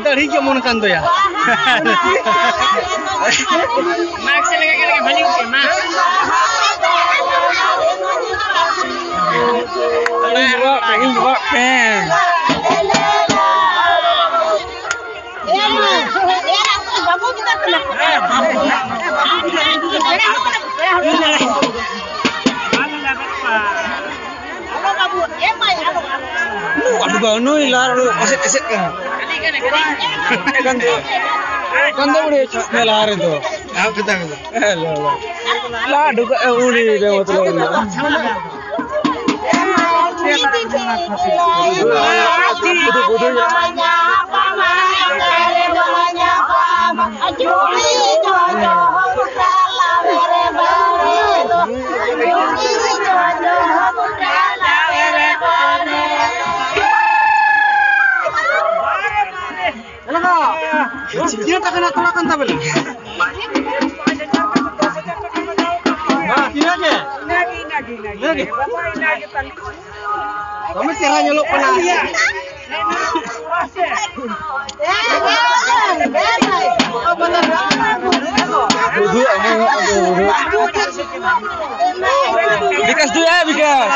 Dari kemana kan tuh ya? Max lagi balik ke Max. Pengen buka pen. Aduh banu ilar aset kan. Kan udah melar itu. Betul. Lah aduh udah lewat lagi. Dia tak kena tolakan tak boleh. Lagi. Kamu cerah nyeluk penas. Bikas tu ya, bikas.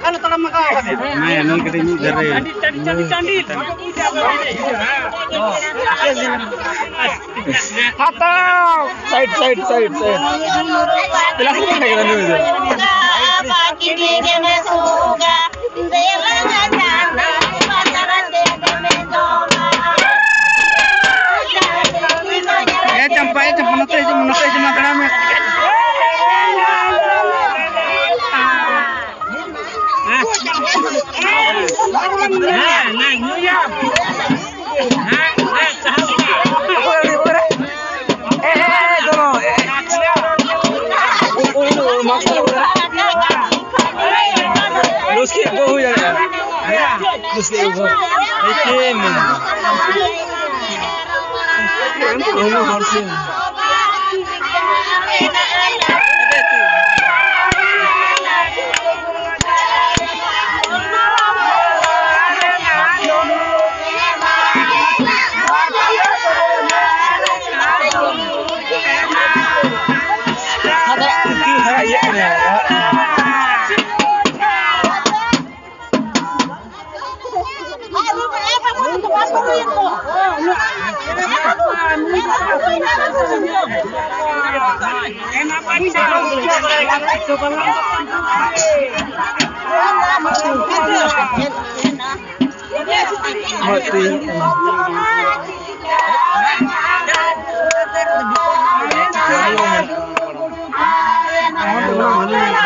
Kalau telah makau kan? Nah, non ketemu dari. Candi. Atau side. Bilang apa kita dulu? Ya campai menoteh cuma kerame.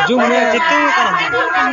Jumlah itu kan